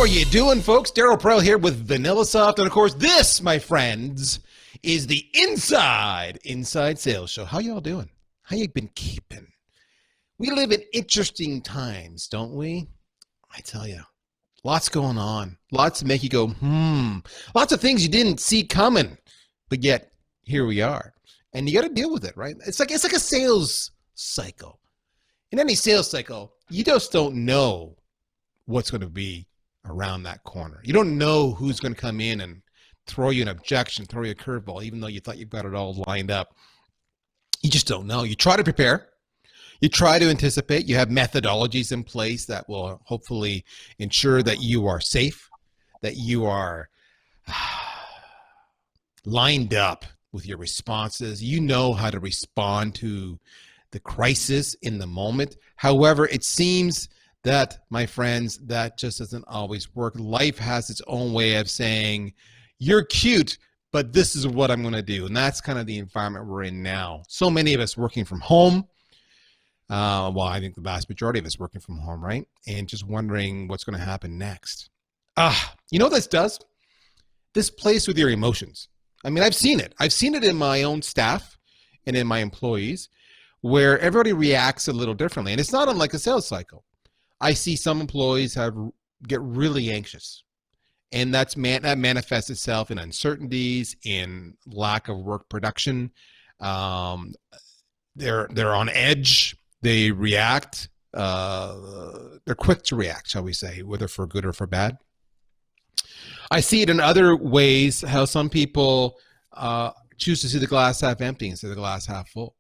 are you doing, folks? Darryl Prell here with VanillaSoft. And of course, this, my friends, is the Inside Sales Show. How y'all doing? How you been keeping? We live in interesting times, don't we? I tell you, lots going on. Lots to make you go, Lots of things you didn't see coming, but yet here we are. And you got to deal with it, right? It's like a sales cycle. In any sales cycle, you just don't know what's going to be around that corner. You don't know who's going to come in and throw you an objection, throw you a curveball, even though you thought you've got it all lined up. You just don't know. You try to prepare. You try to anticipate. You have methodologies in place that will hopefully ensure that you are safe, that you are lined up with your responses. You know how to respond to the crisis in the moment. However, it seems that, my friends, that just doesn't always work. Life has its own way of saying, you're cute, but this is what I'm going to do. And that's kind of the environment we're in now. So many of us working from home. Well, I think the vast majority of us working from home, right? And just wondering what's going to happen next. You know what this does? This plays with your emotions. I mean, I've seen it. I've seen it in my own staff and in my employees where everybody reacts a little differently. And it's not unlike a sales cycle. I see some employees get really anxious, and that manifests itself in uncertainties, in lack of work production. They're on edge. They react. They're quick to react, shall we say, whether for good or for bad. I see it in other ways, how some people choose to see the glass half empty instead of the glass half full.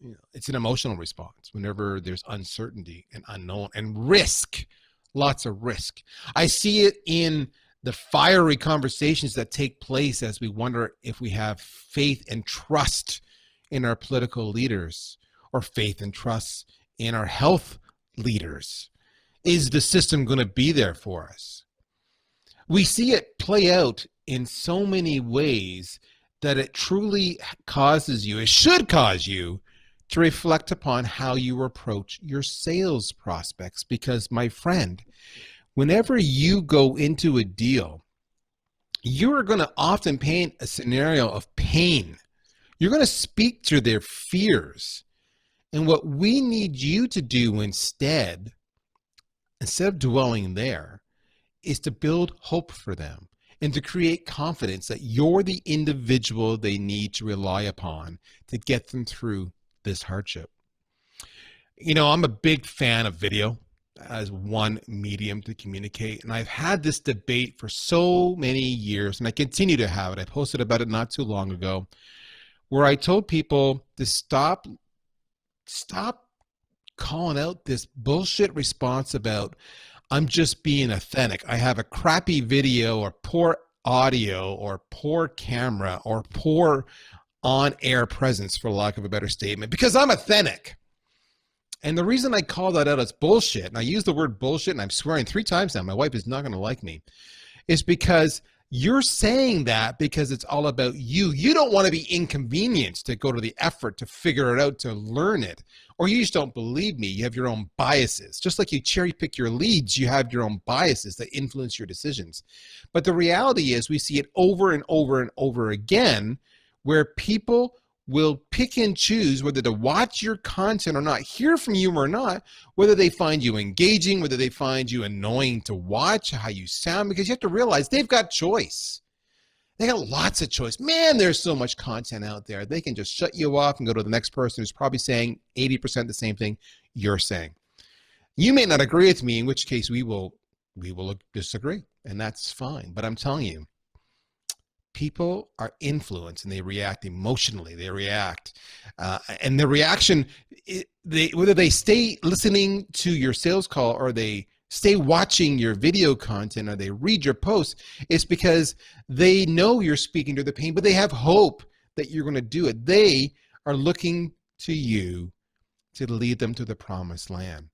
You know, it's an emotional response whenever there's uncertainty and unknown and risk, lots of risk. I see it in the fiery conversations that take place as we wonder if we have faith and trust in our political leaders or faith and trust in our health leaders. Is the system going to be there for us? We see it play out in so many ways that it truly causes you, it should cause you, to reflect upon how you approach your sales prospects. Because, my friend, whenever you go into a deal, you're going to often paint a scenario of pain. You're going to speak to their fears. And what we need you to do instead of dwelling there, is to build hope for them and to create confidence that you're the individual they need to rely upon to get them through this hardship. You know, I'm a big fan of video as one medium to communicate, and I've had this debate for so many years, and I continue to have it. I posted about it not too long ago, where I told people to stop calling out this bullshit response about, I'm just being authentic. I have a crappy video or poor audio or poor camera or poor on-air presence, for lack of a better statement, because I'm authentic. And the reason I call that out as bullshit, and I use the word bullshit, and I'm swearing 3 times now, my wife is not going to like me, is because you're saying that because it's all about you. You don't want to be inconvenienced to go to the effort to figure it out, to learn it. Or you just don't believe me. You have your own biases. Just like you cherry pick your leads, you have your own biases that influence your decisions. But the reality is we see it over and over and over again, where people will pick and choose whether to watch your content or not, hear from you or not, whether they find you engaging, whether they find you annoying to watch, how you sound, because you have to realize they've got choice. They got lots of choice. Man, there's so much content out there. They can just shut you off and go to the next person who's probably saying 80% the same thing you're saying. You may not agree with me, in which case we will disagree, and that's fine. But I'm telling you, people are influenced and they react emotionally. They react, and the reaction, whether they stay listening to your sales call or they stay watching your video content or they read your posts, it's because they know you're speaking to the pain, but they have hope that you're going to do it. They are looking to you to lead them to the promised land.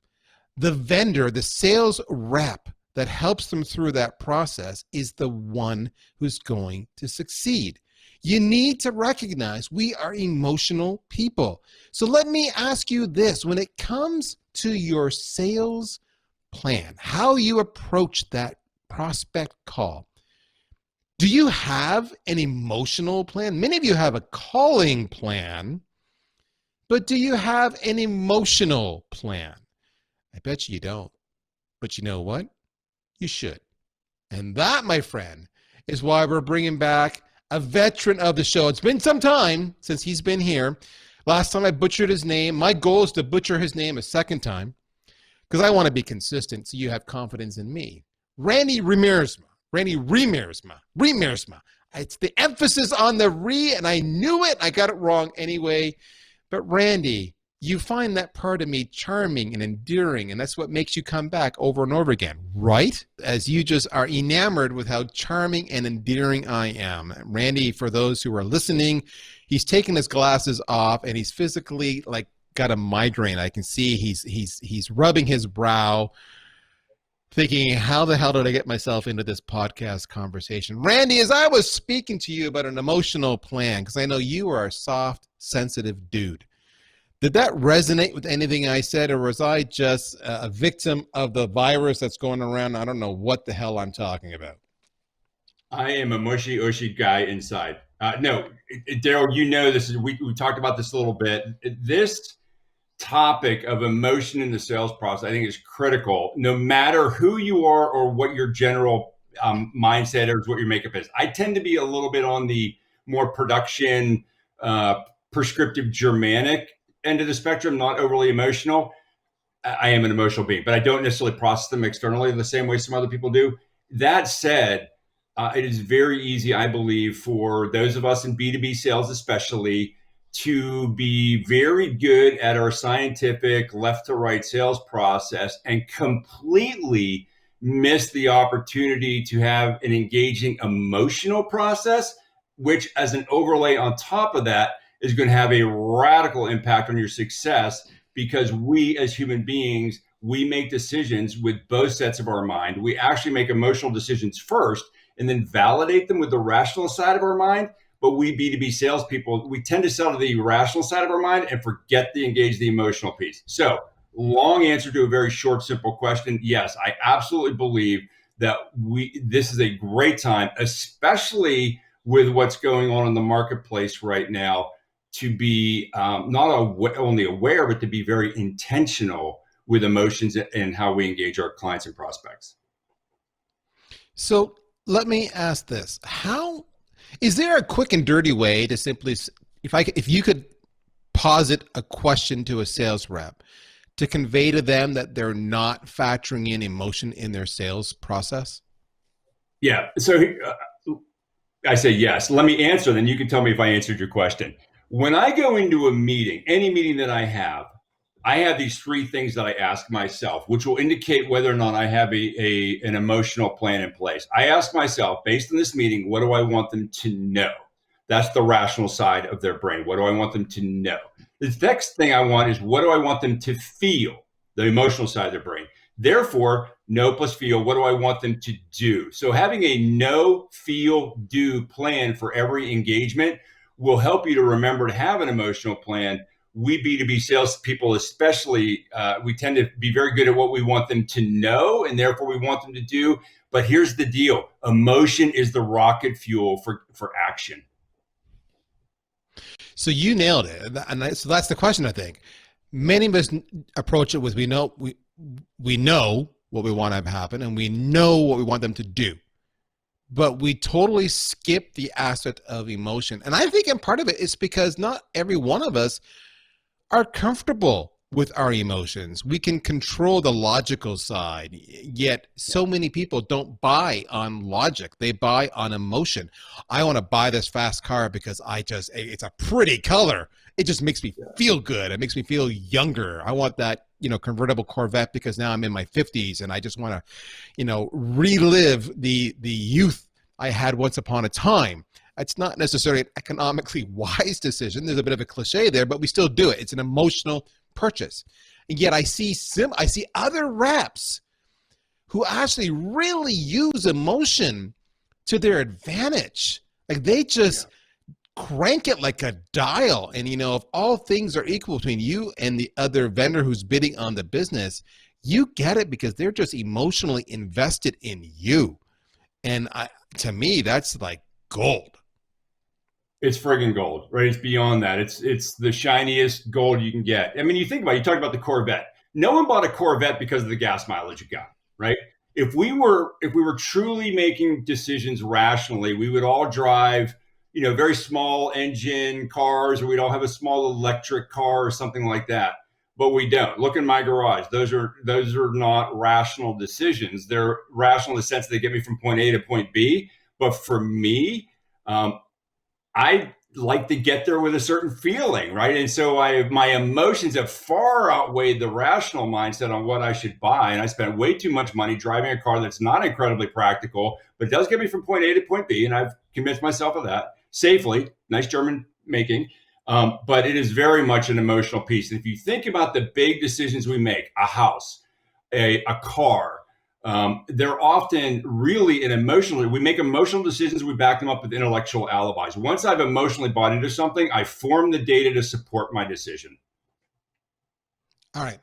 The vendor, the sales rep that helps them through that process is the one who's going to succeed. You need to recognize we are emotional people. So let me ask you this. When it comes to your sales plan, how you approach that prospect call, do you have an emotional plan? Many of you have a calling plan, but do you have an emotional plan? I bet you don't. But you know what? You should. And that, my friend, is why we're bringing back a veteran of the show. It's been some time since he's been here. Last time I butchered his name. My goal is to butcher his name a second time because I want to be consistent so you have confidence in me. Randy Riemersma. Randy Riemersma. It's the emphasis on the re, and I knew it. I got it wrong anyway. But Randy, you find that part of me charming and endearing, and that's what makes you come back over and over again, right? As you just are enamored with how charming and endearing I am. Randy, for those who are listening, he's taken his glasses off, and he's physically like got a migraine. I can see he's rubbing his brow, thinking, how the hell did I get myself into this podcast conversation? Randy, as I was speaking to you about an emotional plan, because I know you are a soft, sensitive dude, did that resonate with anything I said, or was I just a victim of the virus that's going around? I don't know what the hell I'm talking about. I am a mushy, ushy guy inside. No, Darryl, you know this is, we talked about this a little bit. This topic of emotion in the sales process, I think, is critical, no matter who you are or what your general mindset or what your makeup is. I tend to be a little bit on the more production, prescriptive Germanic end of the spectrum, not overly emotional. I am an emotional being, but I don't necessarily process them externally the same way some other people do. That said, it is very easy, I believe, for those of us in B2B sales especially, to be very good at our scientific left to right sales process and completely miss the opportunity to have an engaging emotional process, which as an overlay on top of that is going to have a radical impact on your success, because we as human beings, we make decisions with both sets of our mind. We actually make emotional decisions first and then validate them with the rational side of our mind. But we B2B salespeople, we tend to sell to the rational side of our mind and forget to engage the emotional piece. So, long answer to a very short, simple question. Yes, I absolutely believe that this is a great time, especially with what's going on in the marketplace right now, to be not only aware, but to be very intentional with emotions and how we engage our clients and prospects. So let me ask this. Is there a quick and dirty way to simply, if you could posit a question to a sales rep to convey to them that they're not factoring in emotion in their sales process? Yeah. So I say yes. Let me answer, then you can tell me if I answered your question. When I go into a meeting, any meeting that I have these three things that I ask myself, which will indicate whether or not I have an emotional plan in place. I ask myself, based on this meeting, what do I want them to know? That's the rational side of their brain. What do I want them to know? The next thing I want is, what do I want them to feel? The emotional side of their brain. Therefore, know plus feel, what do I want them to do? So having a know, feel, do plan for every engagement will help you to remember to have an emotional plan. We B2B salespeople especially, we tend to be very good at what we want them to know, and therefore we want them to do. But here's the deal. Emotion is the rocket fuel for action. So you nailed it. And so that's the question, I think. Many of us approach it with, we know what we want to have happen, and we know what we want them to do. But we totally skip the aspect of emotion. And I think in part of it is because not every one of us are comfortable with our emotions. We can control the logical side, yet so many people don't buy on logic. They buy on emotion. I want to buy this fast car because it's a pretty color. It just makes me feel good. It makes me feel younger. I want that, convertible Corvette because now I'm in my 50s and I just want to, relive the youth I had once upon a time. It's not necessarily an economically wise decision. There's a bit of a cliche there, but we still do it. It's an emotional purchase. And yet I see other reps who actually really use emotion to their advantage. Like they just crank it like a dial. And if all things are equal between you and the other vendor who's bidding on the business, You get it because they're just emotionally invested in you. And to me, that's like gold. It's friggin' gold, right? It's beyond that. It's the shiniest gold you can get. I mean, you think about it, you talked about the Corvette. No one bought a Corvette because of the gas mileage it got, right? If we were truly making decisions rationally, we would all drive, very small engine cars, or we'd all have a small electric car or something like that. But we don't. Look in my garage. Those are not rational decisions. They're rational in the sense that they get me from point A to point B. But for me, I like to get there with a certain feeling, right? And so my emotions have far outweighed the rational mindset on what I should buy. And I spent way too much money driving a car that's not incredibly practical, but does get me from point A to point B. And I've convinced myself of that safely. Nice German making. But it is very much an emotional piece. And if you think about the big decisions we make, a house, a car, they're often really we make emotional decisions. We back them up with intellectual alibis. Once I've emotionally bought into something, I form the data to support my decision. All right.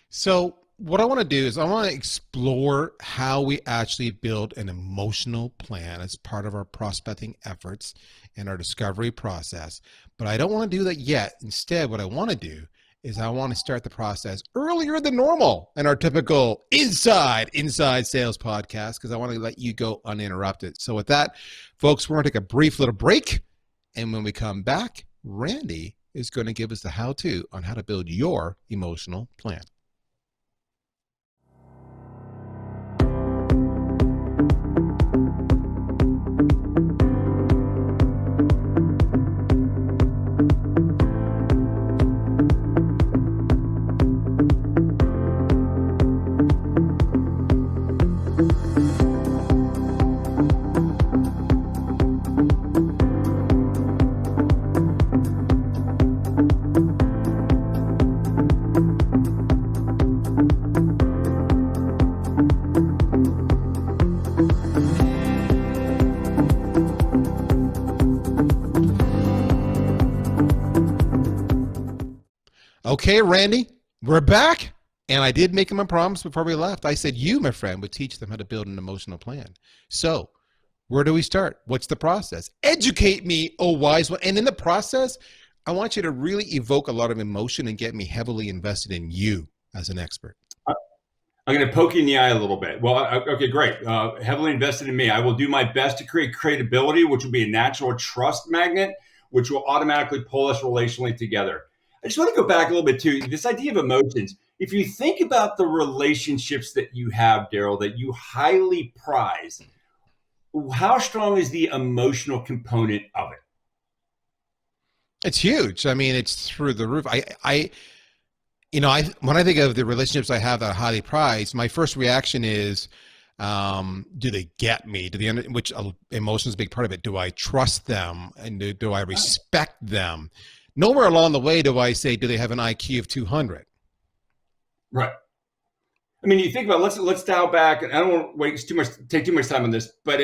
So what I want to do is I want to explore how we actually build an emotional plan as part of our prospecting efforts and our discovery process. But I don't want to do that yet. Instead, what I want to do is I want to start the process earlier than normal in our typical inside sales podcast, because I want to let you go uninterrupted. So with that, folks, we're going to take a brief little break. And when we come back, Randy is going to give us the how-to on how to build your emotional plan. Okay, Randy, we're back. And I did make him a promise before we left. I said, you, my friend, would teach them how to build an emotional plan. So where do we start? What's the process? Educate me, oh wise one. And in the process, I want you to really evoke a lot of emotion and get me heavily invested in you as an expert. I'm going to poke you in the eye a little bit. Well, okay, great. Heavily invested in me. I will do my best to create credibility, which will be a natural trust magnet, which will automatically pull us relationally together. I just want to go back a little bit to this idea of emotions. If you think about the relationships that you have, Darryl, that you highly prize, how strong is the emotional component of it? It's huge. I mean, it's through the roof. When I think of the relationships I have that I highly prize, my first reaction is, do they get me? Which emotion is a big part of it. Do I trust them? And do I respect them? Nowhere along the way do I say, do they have an IQ of 200? Right. I mean, you think about let's dial back, and I don't want to take too much time on this, but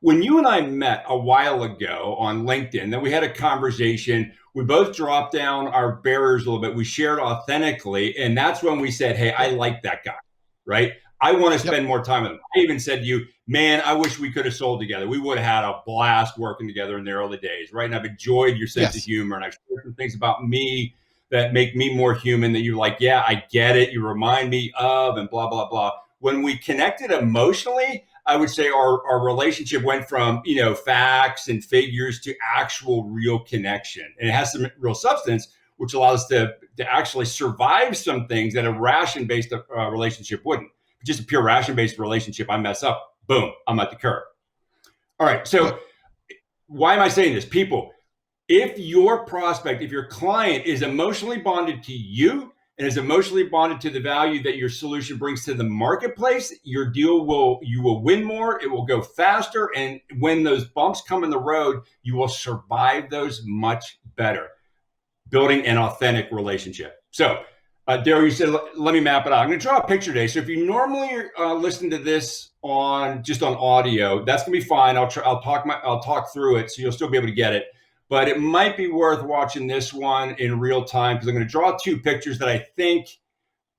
when you and I met a while ago on LinkedIn, then we had a conversation. We both dropped down our barriers a little bit. We shared authentically, and that's when we said, "Hey, I like that guy, right? I want to spend more time with him." I even said to you, "Man, I wish we could have sold together. We would have had a blast working together in the early days, right?" And I've enjoyed your sense of humor, and I've shared some things about me that make me more human. That you're like, "Yeah, I get it. You remind me of," and blah blah blah. When we connected emotionally, I would say our relationship went from facts and figures to actual real connection, and it has some real substance, which allows us to actually survive some things that a ration-based relationship wouldn't. Just a pure ration-based relationship, I mess up, boom, I'm at the curb. All right, so why am I saying this? People, if your prospect, if your client is emotionally bonded to you and is emotionally bonded to the value that your solution brings to the marketplace, you will win more, it will go faster, and when those bumps come in the road, you will survive those much better. Building an authentic relationship. So, Darryl, you said, let me map it out. I'm going to draw a picture today. So if you normally listen to this on audio, that's going to be fine. I'll talk through it, so you'll still be able to get it. But it might be worth watching this one in real time, because I'm going to draw two pictures that I think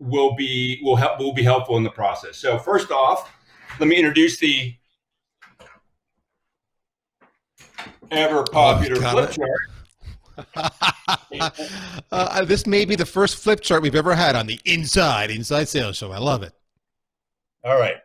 will be helpful in the process. So first off, let me introduce the ever popular flip chart. This may be the first flip chart we've ever had on the Inside Sales Show. I love it. All right.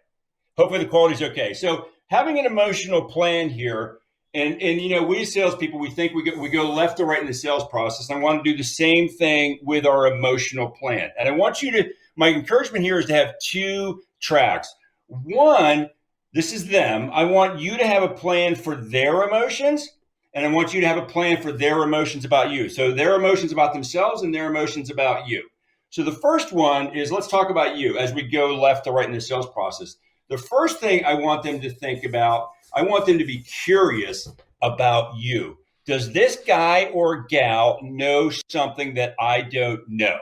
Hopefully the quality's okay. So having an emotional plan here, and you know, we as salespeople, we think we go left to right in the sales process. I want to do the same thing with our emotional plan. And I want you to, my encouragement here is to have two tracks. One, this is them. I want you to have a plan for their emotions, and I want you to have a plan for their emotions about you. So their emotions about themselves and their emotions about you. So the first one is, let's talk about you as we go left to right in the sales process. The first thing I want them to think about, I want them to be curious about you. Does this guy or gal know something that I don't know?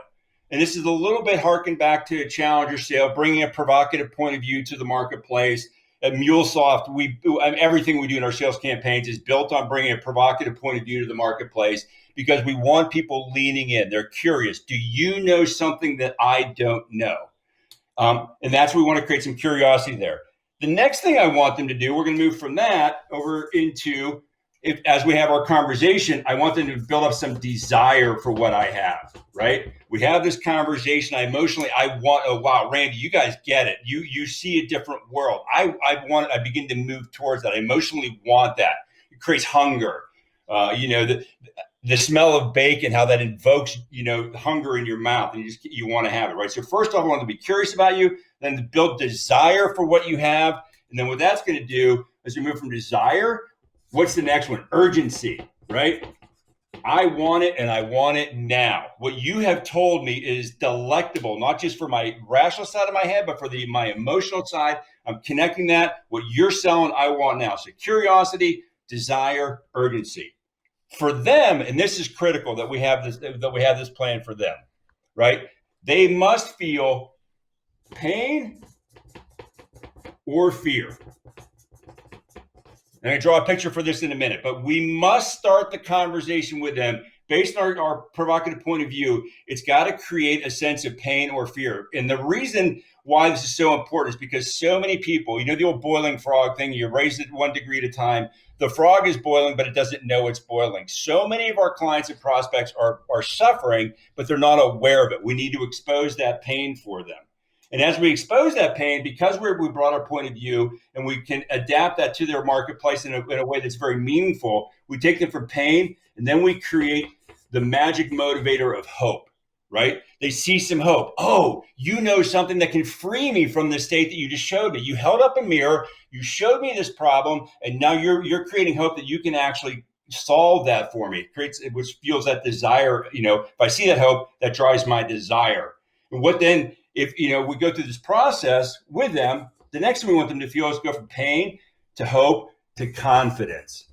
And this is a little bit harken back to a challenger sale, bringing a provocative point of view to the marketplace. At MuleSoft, everything we do in our sales campaigns is built on bringing a provocative point of view to the marketplace, because we want people leaning in. They're curious. Do you know something that I don't know? And that's what we want to create some curiosity there. The next thing I want them to do, we're going to move from that over into, as we have our conversation, I want them to build up some desire for what I have, right? We have this conversation. I want, oh, wow, Randy, you guys get it. You see a different world. I begin to move towards that. I emotionally want that. It creates hunger. The smell of bacon, how that invokes, hunger in your mouth, and you want to have it, right? So first off, I want to be curious about you, then to build desire for what you have. And then what that's going to do as we move from desire, what's the next one? Urgency, right? I want it, and I want it now. What you have told me is delectable, not just for my rational side of my head, but for my emotional side. I'm connecting that. What you're selling, I want now. So curiosity, desire, urgency. For them, and this is critical that we have this plan for them, right? They must feel pain or fear. And I draw a picture for this in a minute, but we must start the conversation with them based on our provocative point of view. It's got to create a sense of pain or fear. And the reason why this is so important is because so many people, the old boiling frog thing, you raise it 1 degree at a time. The frog is boiling, but it doesn't know it's boiling. So many of our clients and prospects are suffering, but they're not aware of it. We need to expose that pain for them. And as we expose that pain, because we brought our point of view and we can adapt that to their marketplace in a way that's very meaningful, we take them from pain, and then we create the magic motivator of hope, right? They see some hope. Oh, you know something that can free me from the state that you just showed me. You held up a mirror, you showed me this problem, and now you're creating hope that you can actually solve that for me. It creates, which fuels that desire. If I see that hope, that drives my desire. And what then, if we go through this process with them, the next thing we want them to feel is go from pain to hope to confidence.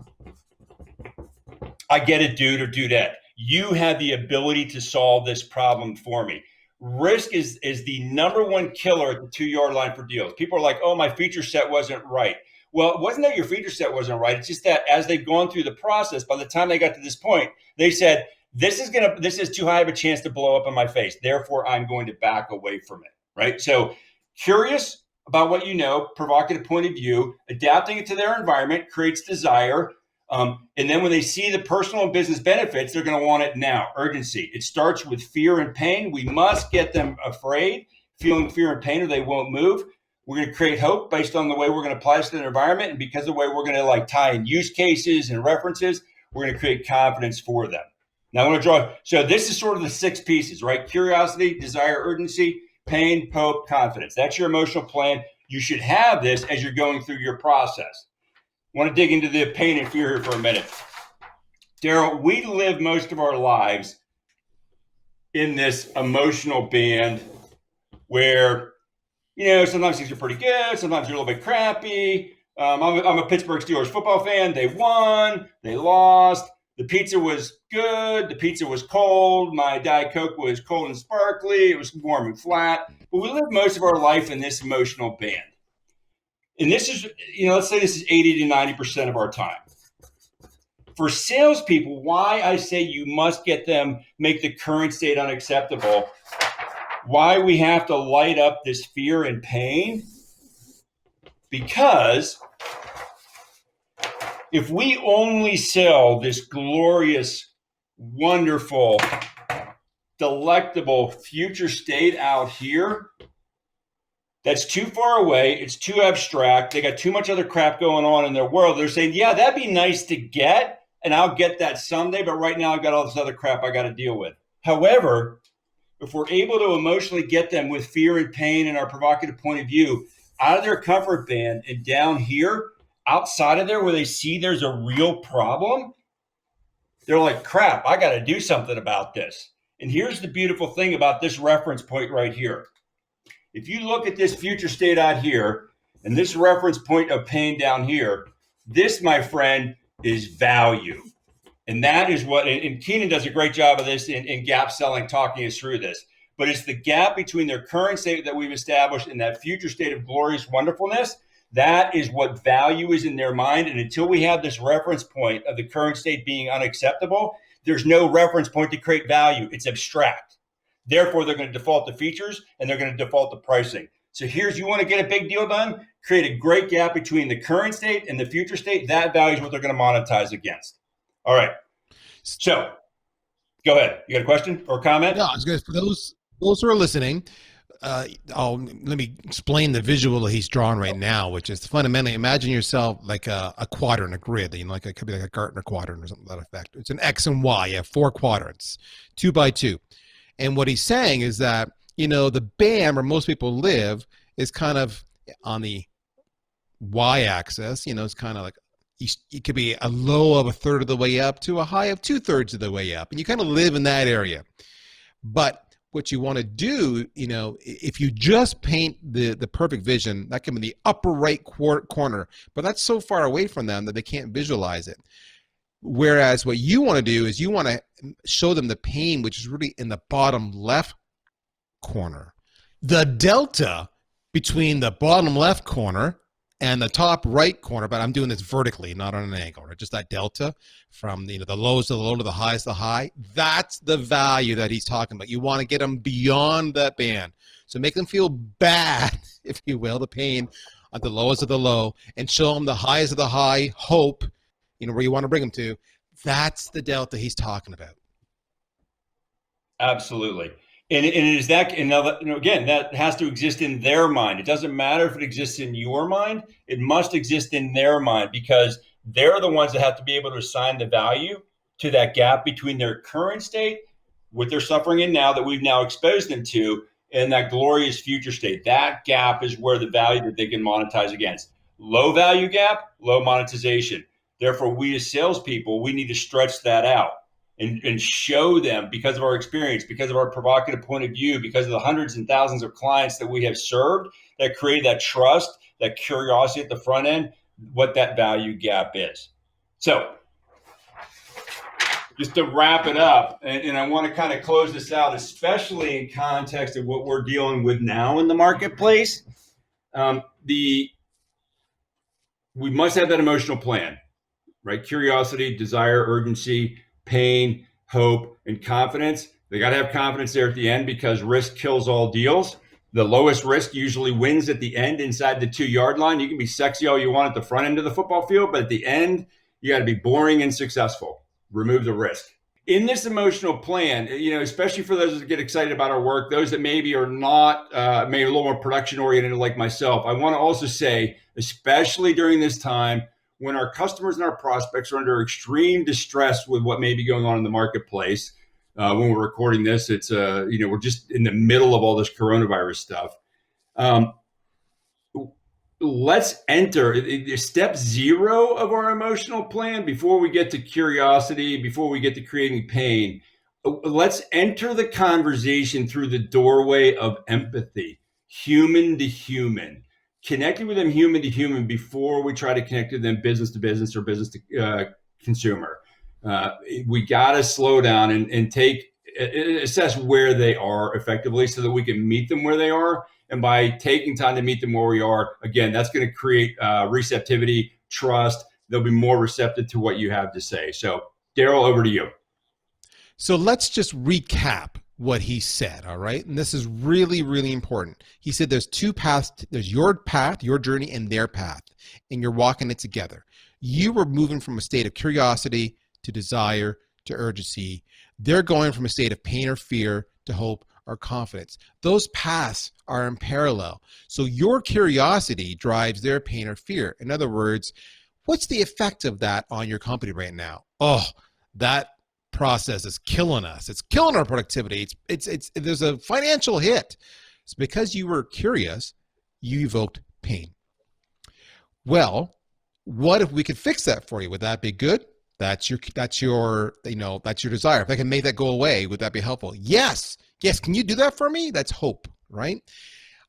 I get it, dude or dudette. You have the ability to solve this problem for me. Risk is the number one killer at the 2-yard line for deals. People are like, oh, my feature set wasn't right. Well, it wasn't that your feature set wasn't right. It's just that as they've gone through the process, by the time they got to this point, they said, this is too high of a chance to blow up in my face. Therefore, I'm going to back away from it, right? So curious about what you know, provocative point of view, adapting it to their environment creates desire. And then when they see the personal and business benefits, they're going to want it now. Urgency. It starts with fear and pain. We must get them afraid, feeling fear and pain, or they won't move. We're going to create hope based on the way we're going to apply this to their environment. And because of the way we're going to tie in use cases and references, we're going to create confidence for them. Now I want to so this is sort of the 6 pieces, right? Curiosity, desire, urgency, pain, hope, confidence. That's your emotional plan. You should have this as you're going through your process. I want to dig into the pain and fear here for a minute. Darryl, we live most of our lives in this emotional band where, sometimes things are pretty good, sometimes they're a little bit crappy. I'm a Pittsburgh Steelers football fan. They won, they lost. The pizza was good. The pizza was cold. My Diet Coke was cold and sparkly. It was warm and flat. But we live most of our life in this emotional band. And this is, let's say this is 80 to 90% of our time. For salespeople, why I say you must get them, make the current state unacceptable, Why we have to light up this fear and pain? Because if we only sell this glorious, wonderful, delectable future state out here, that's too far away, it's too abstract, they got too much other crap going on in their world. They're saying, yeah, that'd be nice to get, and I'll get that someday, but right now I've got all this other crap I got to deal with. However, if we're able to emotionally get them with fear and pain and our provocative point of view out of their comfort band and down here, outside of there where they see there's a real problem, they're like, crap, I got to do something about this. And here's the beautiful thing about this reference point right here. If you look at this future state out here and this reference point of pain down here, this, my friend, is value. And that is what, and Keenan does a great job of this in gap selling, talking us through this. But it's the gap between their current state that we've established and that future state of glorious wonderfulness. That is what value is in their mind. And until we have this reference point of the current state being unacceptable, there's no reference point to create value. It's abstract. Therefore, they're going to default to features and they're going to default to pricing. So here's, you want to get a big deal done, create a great gap between the current state and the future state. That value is what they're going to monetize against. All right. So go ahead. You got a question or a comment? No, I was going to, for those who are listening, let me explain the visual that he's drawn right now, which is fundamentally, imagine yourself like a quadrant, a grid, like it could be like a Gartner quadrant or something to that effect. It's an X and Y. You have 4 quadrants, 2 by 2. And what he's saying is that, the band where most people live is kind of on the Y-axis. It's kind of like, it could be a low of 1/3 of the way up to a high of 2/3 of the way up. And you kind of live in that area. But what you want to do, if you just paint the perfect vision, that can be the upper right corner, but that's so far away from them that they can't visualize it. Whereas what you want to do is you want to show them the pain, which is really in the bottom left corner. The delta between the bottom left corner and the top right corner, but I'm doing this vertically, not on an angle, right? Just that delta from the lows to the low to the highs to the high. That's the value that he's talking about. You want to get them beyond that band. So make them feel bad, if you will, the pain at the lowest of the low, and show them the highs of the high, hope, where you want to bring them to. That's the delta he's talking about. Absolutely. And it is that, and again, that has to exist in their mind. It doesn't matter if it exists in your mind. It must exist in their mind, because they're the ones that have to be able to assign the value to that gap between their current state, what they're suffering in now that we've now exposed them to, and that glorious future state. That gap is where the value that they can monetize against. Low value gap, low monetization. Therefore, we as salespeople, we need to stretch that out and show them, because of our experience, because of our provocative point of view, because of the hundreds and thousands of clients that we have served that created that trust, that curiosity at the front end, what that value gap is. So just to wrap it up, and I want to kind of close this out, especially in context of what we're dealing with now in the marketplace. We must have that emotional plan, right? Curiosity, desire, urgency, pain, hope, and confidence. They got to have confidence there at the end, because risk kills all deals. The lowest risk usually wins at the end, inside the 2-yard line. You can be sexy all you want at the front end of the football field, but at the end, you got to be boring and successful. Remove the risk. In this emotional plan, especially for those that get excited about our work, those that maybe are not, maybe a little more production oriented like myself, I want to also say, especially during this time, when our customers and our prospects are under extreme distress with what may be going on in the marketplace, when we're recording this, it's we're just in the middle of all this coronavirus stuff. Let's enter step 0 of our emotional plan before we get to curiosity, before we get to creating pain. Let's enter the conversation through the doorway of empathy, human to human. Connecting with them human to human before we try to connect with them business to business or business to consumer. We got to slow down and assess where they are effectively, so that we can meet them where they are. And by taking time to meet them where we are, again, that's going to create receptivity, trust. They'll be more receptive to what you have to say. So, Darryl, over to you. So let's just recap what he said, all right? And this is really, really important. He said there's two paths. There's your path, your journey, and their path, and you're walking it together. You were moving from a state of curiosity to desire to urgency. They're going from a state of pain or fear to hope or confidence. Those paths are in parallel. So your curiosity drives their pain or fear. In other words, what's the effect of that on your company right now? Oh, that process is killing us. It's killing our productivity. It's there's a financial hit. It's because you were curious, you evoked pain. Well, what if we could fix that for you? Would that be good? That's your desire. If I can make that go away, would that be helpful? Yes. Yes. Can you do that for me? That's hope, right?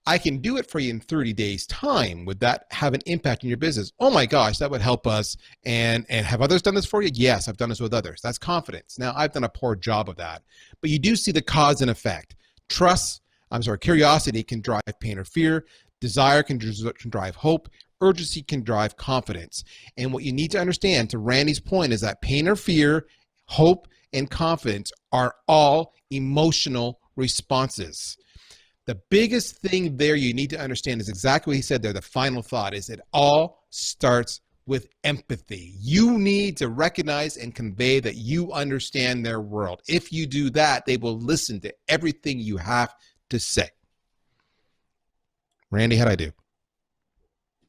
I can do it for you in 30 days time. Would that have an impact in your business? Oh my gosh, that would help us. And have others done this for you? Yes, I've done this with others. That's confidence. Now, I've done a poor job of that, but you do see the cause and effect. Curiosity can drive pain or fear. Desire can drive hope. Urgency can drive confidence. And what you need to understand, to Randy's point, is that pain or fear, hope, and confidence are all emotional responses. The biggest thing there you need to understand is exactly what he said there. The final thought is it all starts with empathy. You need to recognize and convey that you understand their world. If you do that, they will listen to everything you have to say. Randy, how'd I do?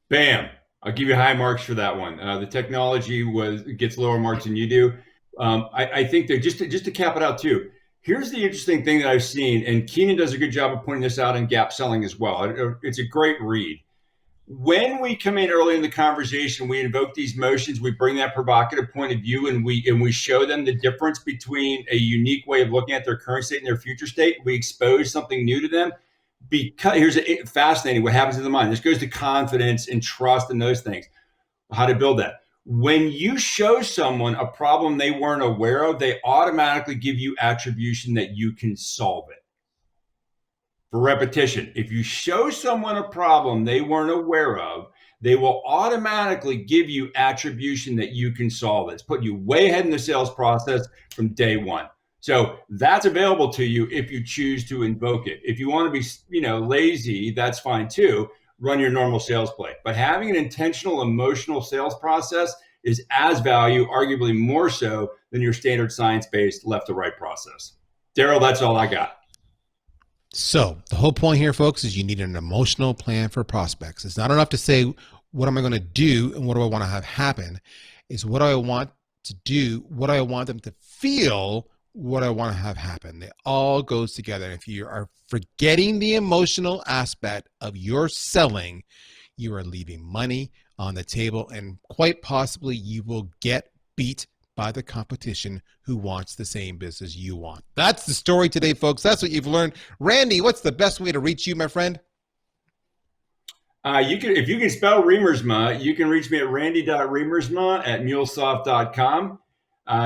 Bam. I'll give you high marks for that one. The technology gets lower marks than you do. I think that just to cap it out too, here's the interesting thing that I've seen, and Keenan does a good job of pointing this out in Gap Selling as well. It's a great read. When we come in early in the conversation, we invoke these motions, we bring that provocative point of view, and we show them the difference between a unique way of looking at their current state and their future state. We expose something new to them. Because here's fascinating what happens in the mind. This goes to confidence and trust and those things, how to build that. When you show someone a problem they weren't aware of, they automatically give you attribution that you can solve it. For repetition, if you show someone a problem they weren't aware of, they will automatically give you attribution that you can solve it. It's putting you way ahead in the sales process from day one. So that's available to you if you choose to invoke it. If you want to be, lazy, that's fine too. Run your normal sales play. But having an intentional, emotional sales process is as value, arguably more so than your standard science-based left to right process. Darryl, that's all I got. So the whole point here, folks, is you need an emotional plan for prospects. It's not enough to say, what am I going to do and what do I want to have happen? It's what do I want to do, what do I want them to feel, what I want to have happen. It all goes together. If you are forgetting the emotional aspect of your selling, you are leaving money on the table, and quite possibly you will get beat by the competition who wants the same business you want. That's the story today, folks. That's what you've learned. Randy, what's the best way to reach you, my friend? If you can spell Riemersma, you can reach me at randy.riemersma@mulesoft.com.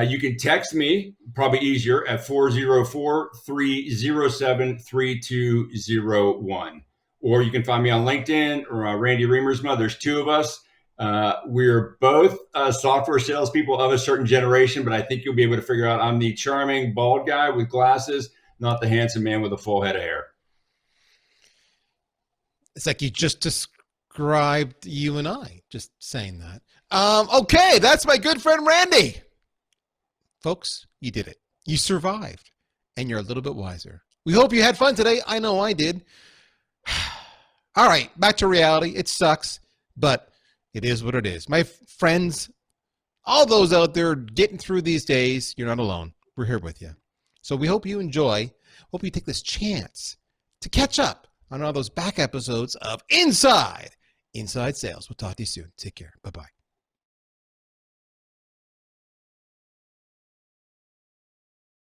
You can text me, probably easier, at 404-307-3201. Or you can find me on LinkedIn or Randy Riemersma. There's two of us. We're both software salespeople of a certain generation, but I think you'll be able to figure out I'm the charming bald guy with glasses, not the handsome man with a full head of hair. It's like you just described you and I, just saying that. Okay, that's my good friend Randy. Folks, you did it. You survived, and you're a little bit wiser. We hope you had fun today. I know I did. All right, back to reality. It sucks, but it is what it is. My friends, all those out there getting through these days, you're not alone. We're here with you. So we hope you enjoy. Hope you take this chance to catch up on all those back episodes of Inside Sales. We'll talk to you soon. Take care. Bye-bye.